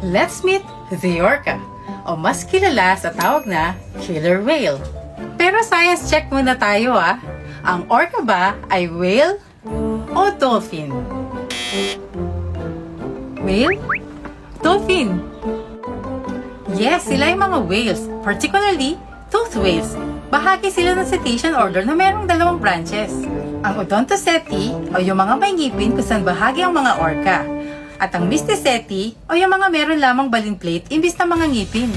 Let's meet the orca, o mas kilala sa tawag na killer whale. Pero science check muna tayo Ang orca ba ay whale o dolphin? Whale? Dolphin? Yes, sila yung mga whales, particularly toothed whales. Bahagi sila ng cetacean order na merong dalawang branches. Ang Odontoceti o yung mga may ngipin kung saan bahagi ang mga orca. At ang Mysticeti o yung mga meron lamang balloon plate imbis na mga ngipin.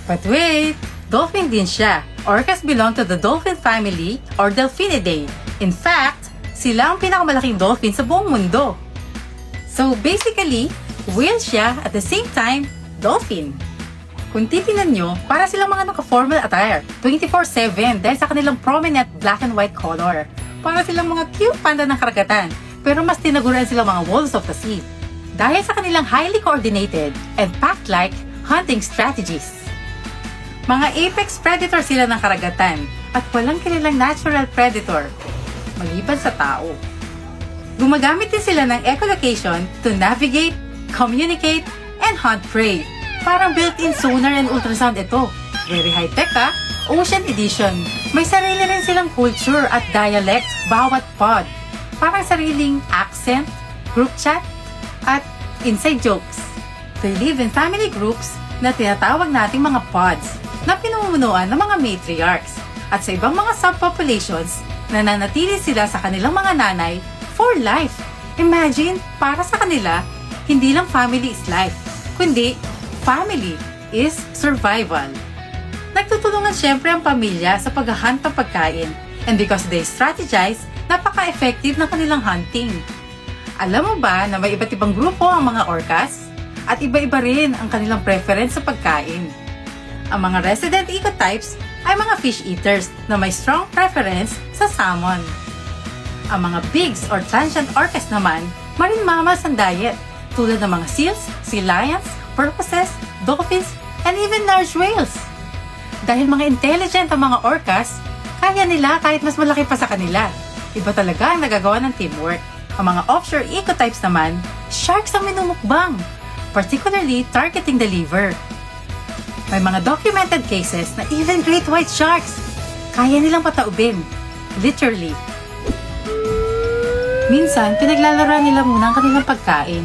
But wait, dolphin din siya. Orcas belong to the dolphin family or Delphinidae. In fact, sila ang pinakamalaking dolphin sa buong mundo. So basically, whale siya at the same time, dolphin. Kung titinan nyo, para silang mga naka-formal attire, 24/7 dahil sa kanilang prominent black and white color. Para silang mga cute panda ng karagatan, pero mas tinaguran silang mga wolves of the sea. Dahil sa kanilang highly coordinated and pack-like hunting strategies. Mga apex predator sila ng karagatan at walang kilalang natural predator, maliban sa tao. Gumagamit din sila ng echolocation to navigate, communicate, and hunt prey. Parang built-in sonar and ultrasound ito. Very high-tech Ocean Edition. May sarili rin silang culture at dialect bawat pod. Parang sariling accent, group chat, at inside jokes. They live in family groups na tinatawag nating mga pods na pinumunuan ng mga matriarchs. At sa ibang mga subpopulations, nananatili sila sa kanilang mga nanay for life. Imagine, para sa kanila, hindi lang family is life, kundi family is survival. Nagtutulungan syempre ang pamilya sa paghahunt ng pagkain, and because they strategize, napaka-effective ng kanilang hunting. Alam mo ba na may iba't ibang grupo ang mga orcas? At iba-iba rin ang kanilang preference sa pagkain. Ang mga resident ecotypes ay mga fish eaters na may strong preference sa salmon. Ang mga pigs or transient orcas naman, marine mammals ang diet, tulad ng mga seals, sea lions, porpoises, dolphins, and even large whales. Dahil mga intelligent ang mga orcas, kaya nila kahit mas malaki pa sa kanila. Iba talaga ang nagagawa ng teamwork. Ang mga offshore ecotypes naman, sharks ang minumukbang, particularly targeting the liver. May mga documented cases na even great white sharks, kaya nilang pataubin, literally. Minsan, pinaglalaroan nila muna ang kanilang pagkain.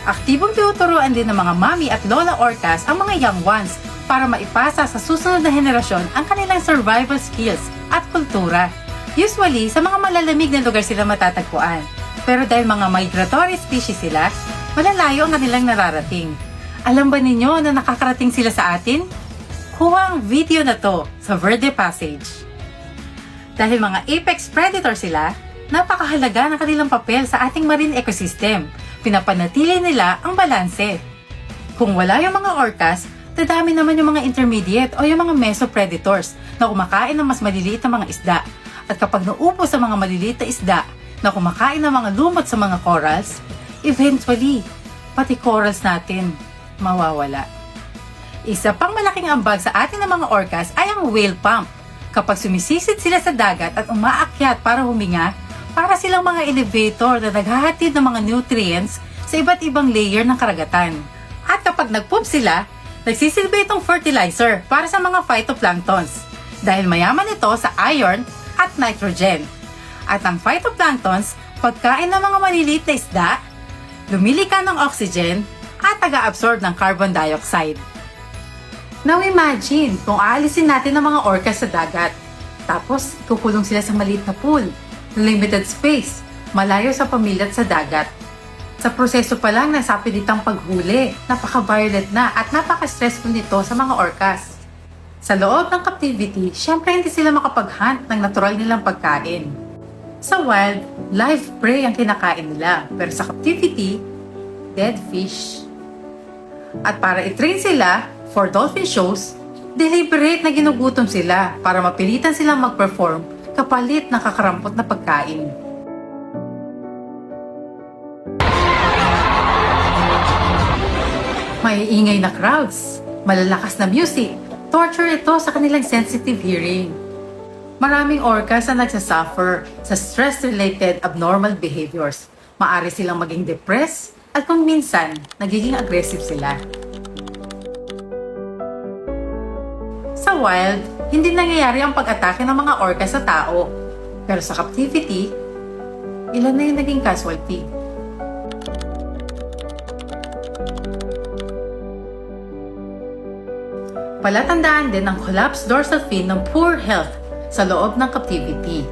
Aktibong tinuturuan din ng mga mami at lola orcas ang mga young ones para maipasa sa susunod na henerasyon ang kanilang survival skills at kultura. Usually, sa mga malalamig na lugar sila matatagpuan. Pero dahil mga migratory species sila, malalayo ang kanilang nararating. Alam ba ninyo na nakakarating sila sa atin? Kuha ang video na to sa Verde Passage. Dahil mga apex predator sila, napakahalaga ng kanilang papel sa ating marine ecosystem. Pinapanatili nila ang balanse. Kung wala yung mga orcas, dadami naman yung mga intermediate o yung mga mesopredators na kumakain ng mas maliliit na mga isda. At kapag naupo sa mga maliliit na isda na kumakain ng mga lumot sa mga corals, eventually, pati corals natin mawawala. Isa pang malaking ambag sa atin ng mga orcas ay ang whale pump. Kapag sumisisid sila sa dagat at umaakyat para huminga, para silang mga elevator na naghahatid ng mga nutrients sa iba't ibang layer ng karagatan. At kapag nagpoop sila, nagsisilbi itong fertilizer para sa mga phytoplanktons dahil mayaman ito sa iron at nitrogen. At ang phytoplanktons, pagkain ng mga maliliit na isda, lumilika ng oxygen at taga-absorb ng carbon dioxide. Now imagine kung aalisin natin ang mga orcas sa dagat. Tapos, kukulong sila sa maliit na pool, limited space, malayo sa pamilya at sa dagat. Sa proseso pa lang ng sapilitang paghuli, napaka-violent na at napaka-stressful nito sa mga orcas. Sa loob ng captivity, syempre hindi sila makapag-hunt ng natural nilang pagkain. Sa wild, live prey ang kinakain nila, pero sa captivity, dead fish. At para i-train sila for dolphin shows, deliberate na ginugutom sila para mapilitan silang mag-perform kapalit ng kakarampot na pagkain. May ingay na crowds, malalakas na music, torture ito sa kanilang sensitive hearing. Maraming orcas ang nagsasuffer sa stress-related abnormal behaviors. Maari silang maging depressed, At kung minsan, nagiging aggressive sila. Sa wild, hindi nangyayari ang pag-atake ng mga orca sa tao. Pero sa captivity, ilan na yung naging casualty. Palatandaan din ang collapsed dorsal fin ng poor health sa loob ng captivity.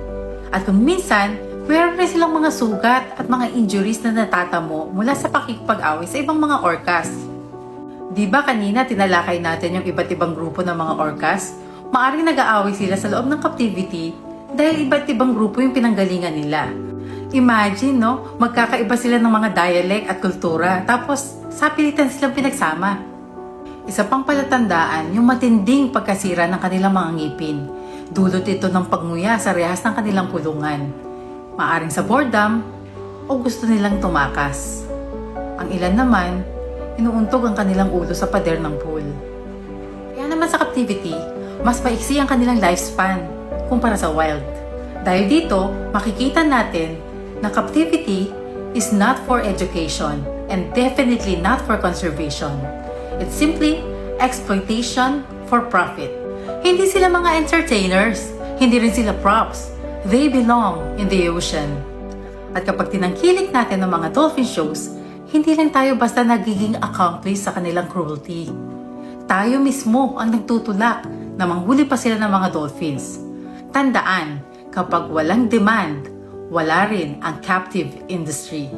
At kung minsan, meron rin silang mga sugat at mga injuries na natatamo mula sa pakikipag-away sa ibang mga orcas. Di ba kanina tinalakay natin yung iba't ibang grupo ng mga orcas? Maaring nag-aaway sila sa loob ng captivity dahil iba't ibang grupo yung pinanggalingan nila. Imagine, no? Magkakaiba sila ng mga dialect at kultura, tapos sapilitan silang pinagsama. Isa pang palatandaan, yung matinding pagkasira ng kanilang mga ngipin. Dulot ito ng pagnguya sa rehas ng kanilang kulungan. Maaring sa boredom o gusto nilang tumakas. Ang ilan naman, inuuntog ang kanilang ulo sa pader ng pool. Kaya naman sa captivity, mas maiksi ang kanilang lifespan kumpara sa wild. Dahil dito, makikita natin na captivity is not for education and definitely not for conservation. It's simply exploitation for profit. Hindi sila mga entertainers, hindi rin sila props. They belong in the ocean. At kapag tinangkilik natin ng mga dolphin shows, hindi lang tayo basta nagiging accomplice sa kanilang cruelty. Tayo mismo ang nagtutulak na manghuli pa sila ng mga dolphins. Tandaan, kapag walang demand, wala rin ang captive industry.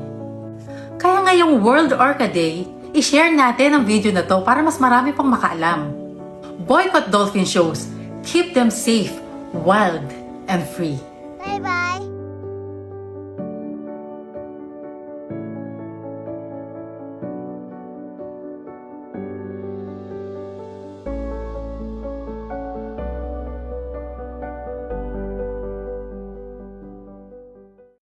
Kaya ngayong World Orca Day, i-share natin ang video na to para mas marami pang makaalam. Boycott dolphin shows. Keep them safe, wild, and free.